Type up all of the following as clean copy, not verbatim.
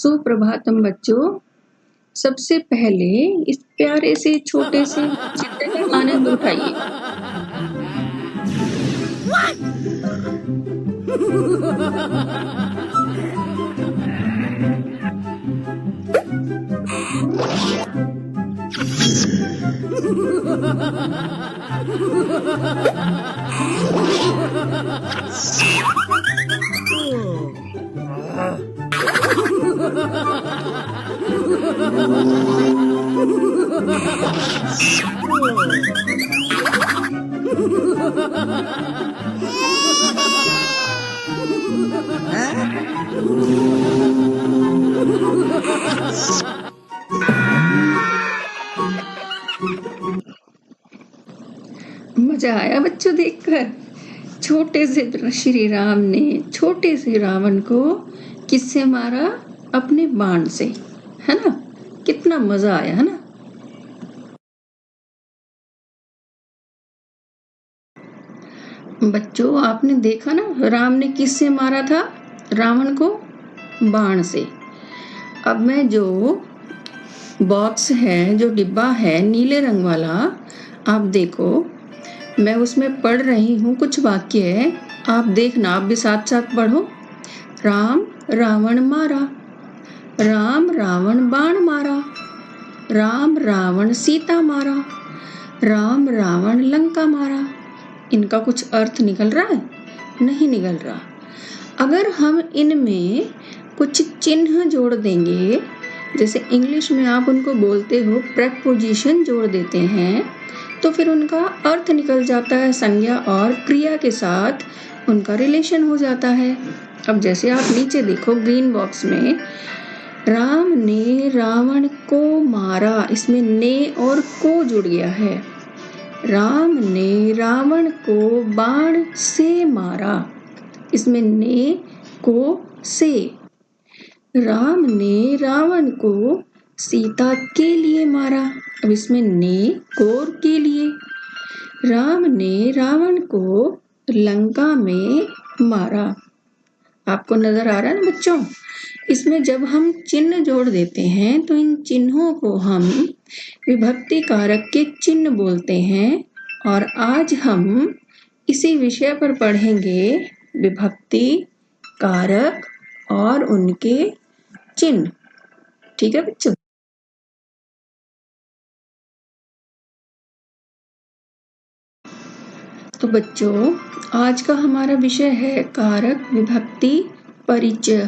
सुप्रभातम बच्चों। सबसे पहले इस प्यारे से छोटे से चित्र का आनंद उठाइए। मजा आया बच्चों देखकर। छोटे से श्री राम ने छोटे से रावण को किससे मारा? अपने बाण से, है ना? कितना मजा आया, है ना? बच्चों आपने देखा ना, राम ने किससे मारा था रावण को? बाण से। अब मैं जो बॉक्स है, जो डिब्बा है नीले रंग वाला, आप देखो, मैं उसमें पढ़ रही हूँ कुछ वाक्य। आप देखना, आप भी साथ साथ पढ़ो। राम रावण मारा, राम रावण बाण मारा, राम रावण सीता मारा, राम रावण लंका मारा। इनका कुछ अर्थ निकल रहा है? नहीं निकल रहा। अगर हम इनमें कुछ चिन्ह जोड़ देंगे, जैसे इंग्लिश में आप उनको बोलते हो प्रेपोजिशन जोड़ देते हैं, तो फिर उनका अर्थ निकल जाता है, संज्ञा और क्रिया के साथ उनका रिलेशन हो जाता है। अब जैसे आप नीचे देखो ग्रीन बॉक्स में, राम ने रावण को मारा, इसमें ने और को जुड़ गया है। राम ने रावण को बाण से मारा, इसमें ने को से। राम ने रावण को सीता के लिए मारा, अब इसमें ने को के लिए। राम ने रावण को लंका में मारा। आपको नजर आ रहा है ना बच्चों? इसमें जब हम चिन्ह जोड़ देते हैं तो इन चिन्हों को हम विभक्ति कारक के चिन्ह बोलते हैं। और आज हम इसी विषय पर पढ़ेंगे, विभक्ति कारक और उनके चिन्ह। ठीक है बच्चों? तो बच्चों आज का हमारा विषय है कारक विभक्ति परिचय।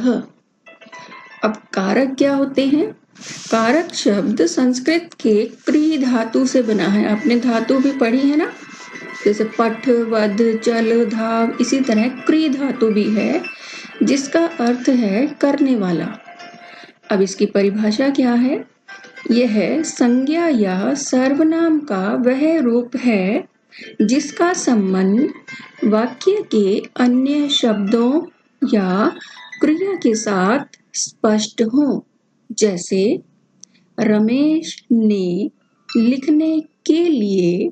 अब कारक क्या होते हैं? कारक शब्द संस्कृत के क्री धातु से बना है। आपने धातु भी पढ़ी है ना, जैसे पठ, वध, चल, धाव। इसी तरह क्री धातु भी है जिसका अर्थ है करने वाला। अब इसकी परिभाषा क्या है? यह संज्ञा या सर्वनाम का वह रूप है जिसका संबंध वाक्य के अन्य शब्दों या क्रिया के साथ स्पष्ट हो। जैसे रमेश ने लिखने के लिए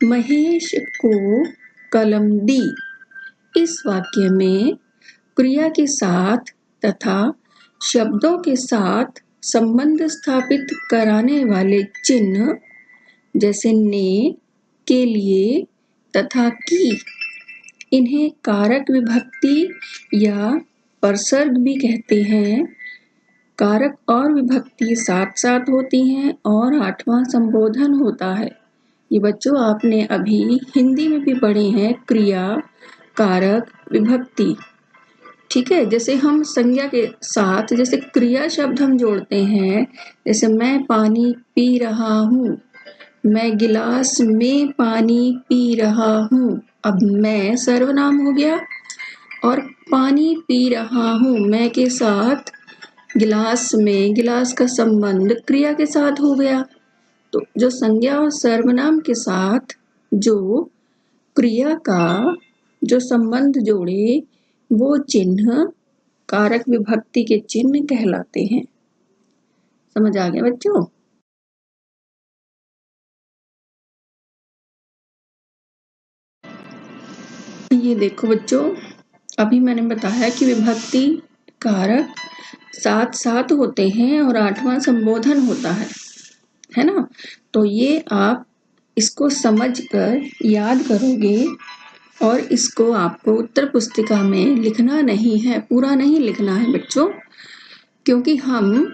महेश को कलम दी। इस वाक्य में क्रिया के साथ तथा शब्दों के साथ संबंध स्थापित कराने वाले चिन्ह, जैसे ने, के लिए तथा की, इन्हें कारक विभक्ति या परसर्ग भी कहते हैं। कारक और विभक्ति साथ साथ होती हैं और 8वां संबोधन होता है। ये बच्चों आपने अभी हिंदी में भी पढ़े हैं, क्रिया, कारक, विभक्ति। ठीक है? जैसे हम संज्ञा के साथ जैसे क्रिया शब्द हम जोड़ते हैं, जैसे मैं पानी पी रहा हूँ, मैं गिलास में पानी पी रहा हूँ। अब मैं सर्वनाम हो गया और पानी पी रहा हूँ मैं के साथ गिलास में, गिलास का संबंध क्रिया के साथ हो गया। तो जो संज्ञा और सर्वनाम के साथ जो क्रिया का जो संबंध जोड़े, वो चिन्ह कारक विभक्ति के चिन्ह कहलाते हैं। समझ आ गया बच्चों? ये देखो बच्चों, अभी मैंने बताया कि विभक्ति, कारक सात सात होते हैं और 8वां संबोधन होता है ना। तो ये आप इसको समझकर याद करोगे और इसको आपको उत्तर पुस्तिका में लिखना नहीं है, पूरा नहीं लिखना है बच्चों, क्योंकि हम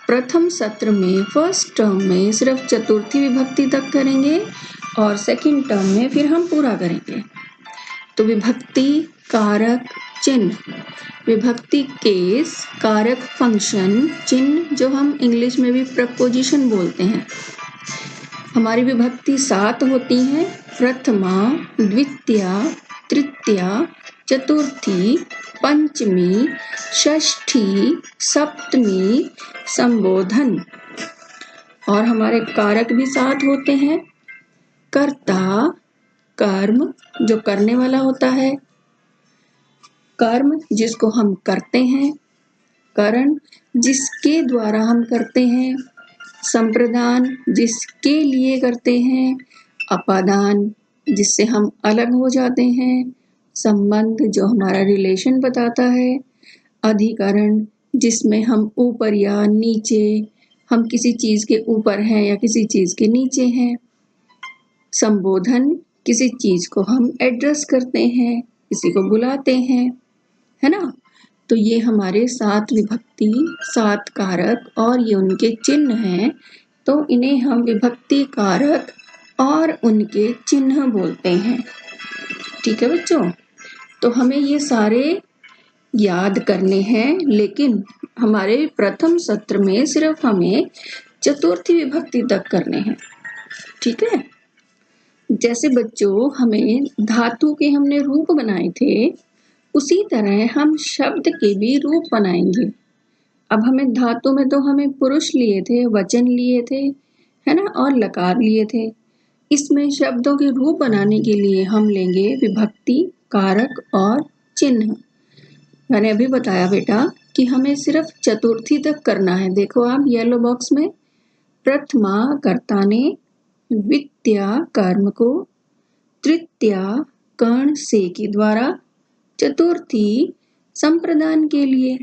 प्रथम सत्र में फर्स्ट टर्म में सिर्फ चतुर्थी विभक्ति तक करेंगे और सेकंड टर्म में फिर हम पूरा करेंगे। तो विभक्ति, कारक, चिन्ह, विभक्ति केस, कारक फंक्शन, चिन्ह जो हम इंग्लिश में भी प्रपोजिशन बोलते हैं। हमारी विभक्ति 7 होती हैं, प्रथमा, द्वितीया, तृतीया, चतुर्थी, पंचमी, षष्ठी, सप्तमी, संबोधन। और हमारे कारक भी 7 होते हैं, कर्ता, कर्म जो करने वाला होता है, कर्म जिसको हम करते हैं, करण जिसके द्वारा हम करते हैं, संप्रदान जिसके लिए करते हैं, अपादान जिससे हम अलग हो जाते हैं, संबंध जो हमारा रिलेशन बताता है, अधिकरण जिसमें हम ऊपर या नीचे, हम किसी चीज के ऊपर हैं या किसी चीज के नीचे हैं, संबोधन किसी चीज को हम एड्रेस करते हैं, किसी को बुलाते हैं, है ना। तो ये हमारे 7 विभक्ति, 7 कारक और ये उनके चिन्ह हैं। तो इन्हें हम विभक्ति, कारक और उनके चिन्ह बोलते हैं। ठीक है बच्चों, तो हमें ये सारे याद करने हैं, लेकिन हमारे प्रथम सत्र में सिर्फ हमें चतुर्थी विभक्ति तक करने हैं। ठीक है, जैसे बच्चों हमें धातु के हमने रूप बनाए थे, उसी तरह हम शब्द के भी रूप बनाएंगे। अब हमें धातु में तो हमें पुरुष लिए थे, वचन लिए थे, है ना, और लकार लिए थे। इसमें शब्दों के रूप बनाने के लिए हम लेंगे विभक्ति, कारक और चिन्ह। मैंने अभी बताया बेटा कि हमें सिर्फ चतुर्थी तक करना है। देखो आप येलो बॉक्स में, प्रथमा कर्ता ने, द्वितीया कर्म को, तृतीया कर्ण से के द्वारा, चतुर्थी संप्रदान के लिए।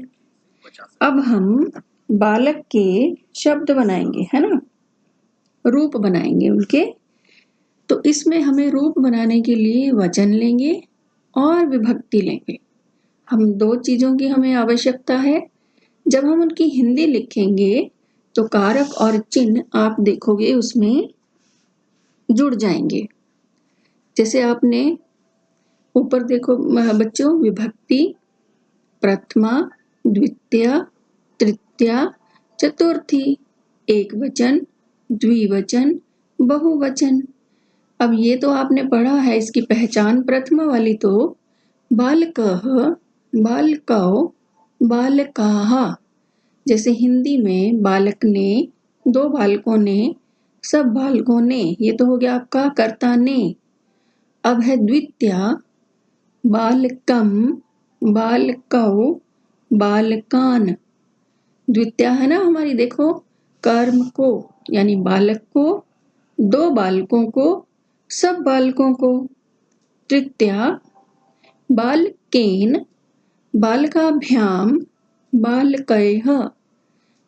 अब हम बालक के शब्द बनाएंगे, है ना, रूप बनाएंगे उनके। तो इसमें हमें रूप बनाने के लिए वचन लेंगे और विभक्ति लेंगे। हम 2 चीजों की हमें आवश्यकता है। जब हम उनकी हिंदी लिखेंगे तो कारक और चिन्ह आप देखोगे उसमें जुड़ जाएंगे। जैसे आपने ऊपर देखो बच्चों, विभक्ति प्रथमा, द्वितीया, तृतीया, चतुर्थी, एक वचन, द्विवचन, बहुवचन। अब ये तो आपने पढ़ा है, इसकी पहचान प्रथमा वाली तो बालकः, बालकौ, बालकाः। जैसे हिंदी में बालक ने, 2 बालकों ने, सब बालकों ने, ये तो हो गया आपका कर्ता ने। अब है द्वितीया, बालकम, बालकौ, बालकान। द्वितीया है ना हमारी, देखो, कर्म को यानी बालक को, 2 बालकों को, सब बालकों को। तृतीया बालकेन, बालकाभ्याम, बालकैः,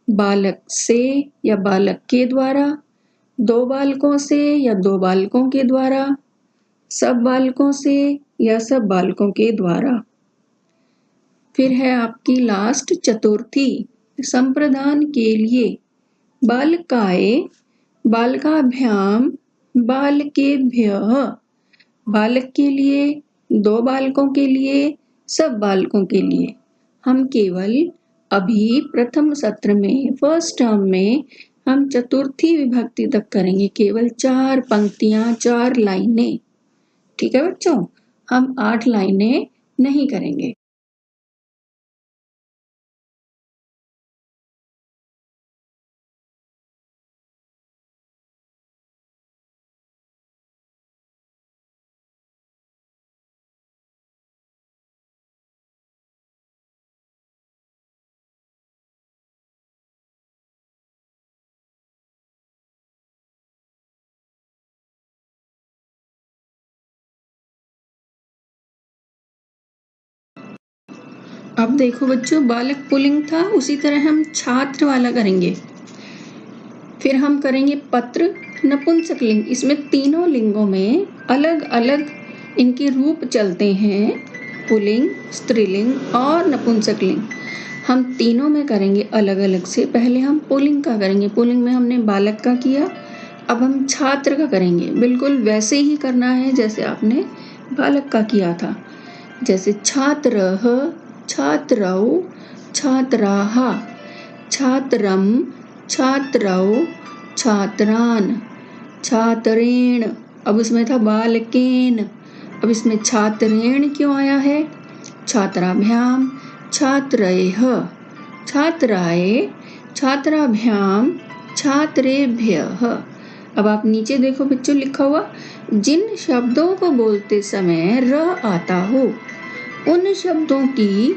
बालक से या बालक के द्वारा, 2 बालकों से या 2 बालकों के द्वारा, सब बालकों से या सब बालकों के द्वारा। फिर है आपकी लास्ट चतुर्थी, संप्रदान के लिए, बालकाय, बालकाभ्याम, बालकेभ्यः, बालक के लिए, 2 बालकों के लिए, सब बालकों के लिए। हम केवल अभी प्रथम सत्र में, फर्स्ट टर्म में हम चतुर्थी विभक्ति तक करेंगे, केवल 4 पंक्तियां, 4 लाइनें। ठीक है बच्चों, हम 8 लाइनें नहीं करेंगे। अब देखो बच्चों, बालक पुल्लिंग था, उसी तरह हम छात्र वाला करेंगे। फिर हम करेंगे पत्र नपुंसकलिंग। इसमें तीनों लिंगों में अलग अलग इनके रूप चलते हैं, पुल्लिंग, स्त्रीलिंग और नपुंसकलिंग। हम तीनों में करेंगे अलग अलग से। पहले हम पुल्लिंग का करेंगे। पुल्लिंग में हमने बालक का किया, अब हम छात्र का करेंगे। बिल्कुल वैसे ही करना है जैसे आपने बालक का किया था। जैसे छात्रः, छात्रौ, छात्राः, छात्रं, छात्रौ, छात्रान्, छात्रेण। अब उसमें था बालकेन, अब इसमें छात्रेण क्यों आया है? छात्राभ्याम, छात्रैः, छात्राय, छात्राभ्याम, छात्रेभ्यः। अब आप नीचे देखो बच्चों, लिखा हुआ जिन शब्दों को बोलते समय र आता हो उन शब्दों की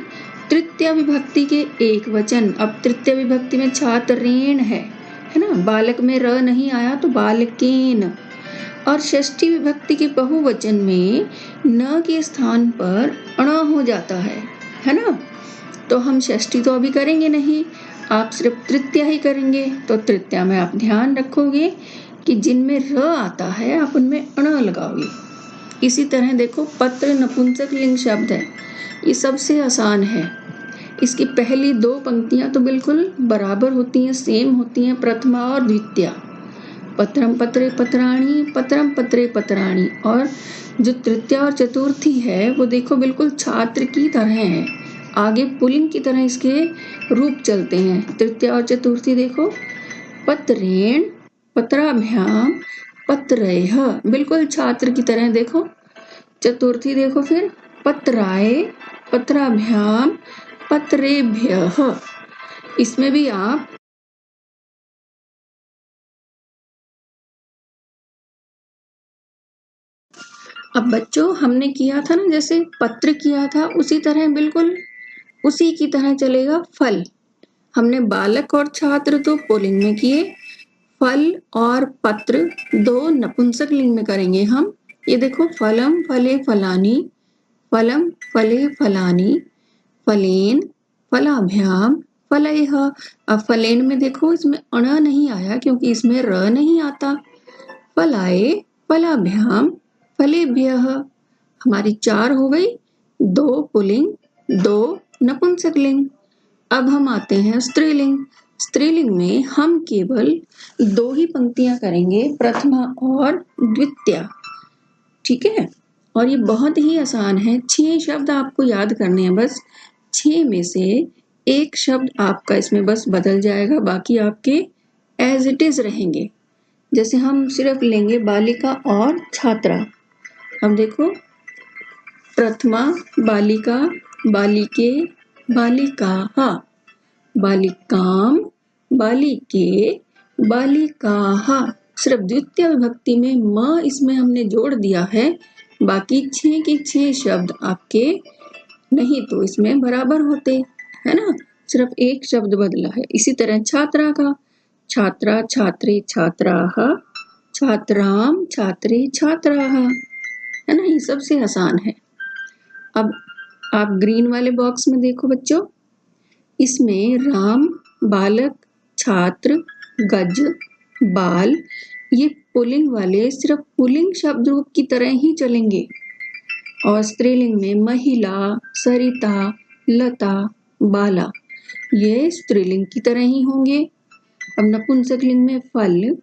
तृतीय विभक्ति के एक वचन। अब तृतीय विभक्ति में छात्रेण है ना, बालक में र नहीं आया तो बालकेन। और षष्ठी विभक्ति के बहुवचन में न के स्थान पर अण हो जाता है ना। तो हम षष्ठी तो अभी करेंगे नहीं, आप सिर्फ तृतीया ही करेंगे। तो तृतीया में आप ध्यान रखोगे कि जिनमें र आता है आप उनमें अण लगाओगे। इसी तरह देखो, पत्र नपुंसकलिंग शब्द है, ये सबसे आसान है। इसकी पहली दो पंक्तियां तो बिल्कुल बराबर होती हैं, सेम होती हैं, प्रथमा और द्वितीया। पत्रम पत्रे पत्राणि, पत्रम पत्रे पत्राणि। और जो तृतीया और चतुर्थी है वो देखो बिल्कुल छात्र की तरह है, आगे पुल्लिंग की तरह इसके रूप चलते हैं। तृतीया और चतुर्थी देखो, पत्रेण, पत्राभ्याम, पत्रैः, बिल्कुल छात्र की तरह। देखो चतुर्थी देखो फिर, पत्राय, पत्राभ्याम, पत्रेभ्यः। इसमें भी आप अब बच्चों हमने किया था ना, जैसे पत्र किया था उसी तरह, बिल्कुल उसी की तरह चलेगा फल। हमने बालक और छात्र तो पुल्लिंग में किए, फल और पत्र दो नपुंसकलिंग में करेंगे हम। ये देखो, फलम फले फलानि, फलम फले फलानि, फलेन, फलाभ्याम, फलैः। अब फलेन में देखो इसमें अण नहीं आया क्योंकि इसमें र नहीं आता। फलाए, फलाभ्याम, फलेभ्यः। हमारी 4 हो गई, 2 पुल्लिंग, 2 नपुंसकलिंग। अब हम आते हैं स्त्रीलिंग। स्त्रीलिंग में हम केवल 2 ही पंक्तियां करेंगे, प्रथमा और द्वितीया। ठीक है, और ये बहुत ही आसान है। 6 शब्द आपको याद करने हैं बस। 6 में से एक शब्द आपका इसमें बस बदल जाएगा, बाकी आपके एज इट इज रहेंगे। जैसे हम सिर्फ लेंगे बालिका और छात्रा। अब देखो, प्रथमा बालिका, बालिके, बालिकाः, बालिकाम, बालिके, बालिकाः। सिर्फ द्वितीय विभक्ति में म इसमें हमने जोड़ दिया है, बाकी 6 के 6 शब्द आपके नहीं तो इसमें बराबर होते, है ना, सिर्फ एक शब्द बदला है। इसी तरह छात्रा का, छात्रा, छात्रे, छात्राः, छात्राम, छात्रे, छात्राः, है ना, ये सबसे आसान है। अब आप ग्रीन वाले बॉक्स में देखो बच्चों, इसमें राम, बालक, छात्र, गज, बाल, ये पुल्लिंग वाले सिर्फ पुल्लिंग शब्द रूप की तरह ही चलेंगे। और स्त्रीलिंग में महिला, सरिता, लता, बाला, ये स्त्रीलिंग की तरह ही होंगे। अब नपुंसकलिंग में फल,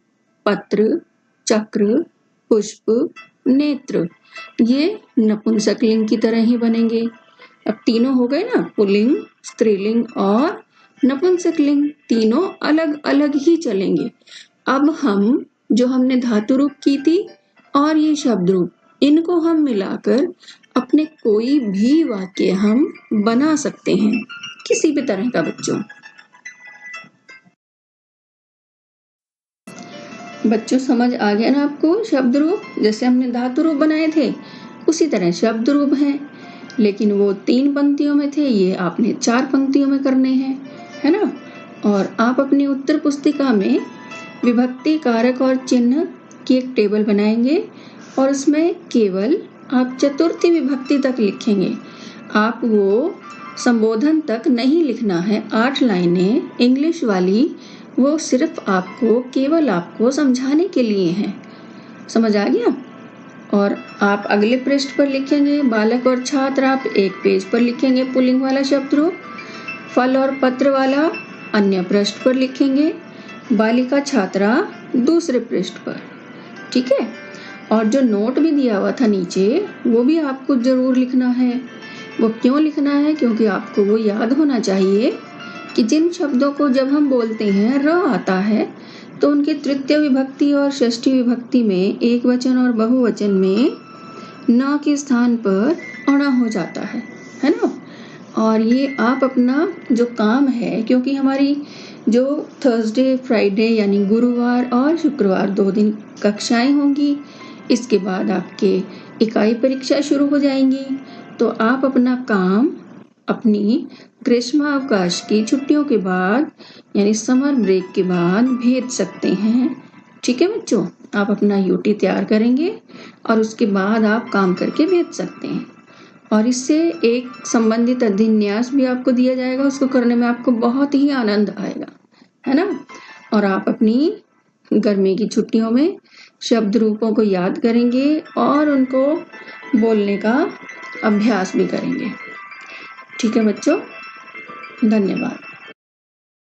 पत्र, चक्र, पुष्प, नेत्र, ये नपुंसकलिंग की तरह ही बनेंगे। अब तीनों हो गए ना, पुल्लिंग, स्त्रीलिंग और नपुंसकलिंग, तीनों अलग अलग ही चलेंगे। अब हम जो हमने धातु रूप की थी और ये शब्द रूप, इनको हम मिलाकर अपने कोई भी वाक्य हम बना सकते हैं, किसी भी तरह का। बच्चों समझ आ गया ना आपको? शब्द रूप जैसे हमने धातु रूप बनाए थे उसी तरह शब्द रूप हैं, लेकिन वो 3 पंक्तियों में थे, ये आपने 4 पंक्तियों में करने हैं, है ना। और आप अपनी उत्तर पुस्तिका में विभक्ति, कारक और चिन्ह की एक टेबल बनाएंगे और उसमें केवल आप चतुर्थी विभक्ति तक लिखेंगे। आप वो संबोधन तक नहीं लिखना है। 8 लाइनें इंग्लिश वाली वो सिर्फ आपको, केवल आपको समझाने के लिए हैं। समझ आ गया? और आप अगले पृष्ठ पर लिखेंगे बालक और छात्र, आप एक पेज पर लिखेंगे पुल्लिंग वाला शब्द रूप। फल और पत्र वाला अन्य पृष्ठ पर लिखेंगे, बालिका छात्रा दूसरे पृष्ठ पर। ठीक है? और जो नोट भी दिया हुआ था नीचे वो भी आपको जरूर लिखना है। वो क्यों लिखना है? क्योंकि आपको वो याद होना चाहिए कि जिन शब्दों को जब हम बोलते हैं र आता है तो उनके तृतीय विभक्ति और षष्ठी विभक्ति में एक वचन और बहुवचन में न के स्थान पर अणा हो जाता है ना। और ये आप अपना जो काम है, क्योंकि हमारी जो थर्सडे फ्राइडे यानी गुरुवार और शुक्रवार 2 दिन कक्षाएं होंगी, इसके बाद आपके इकाई परीक्षा शुरू हो जाएंगी, तो आप अपना काम अपनी ग्रीष्मावकाश की छुट्टियों के बाद यानी समर ब्रेक के बाद भेज सकते हैं। ठीक है बच्चों, आप अपना यूटी तैयार करेंगे और उसके बाद आप काम करके भेज सकते हैं। और इससे एक संबंधित अभिन्यास भी आपको दिया जाएगा, उसको करने में आपको बहुत ही आनंद आएगा, है ना। और आप अपनी गर्मी की छुट्टियों में शब्द रूपों को याद करेंगे और उनको बोलने का अभ्यास भी करेंगे। ठीक है बच्चों, धन्यवाद।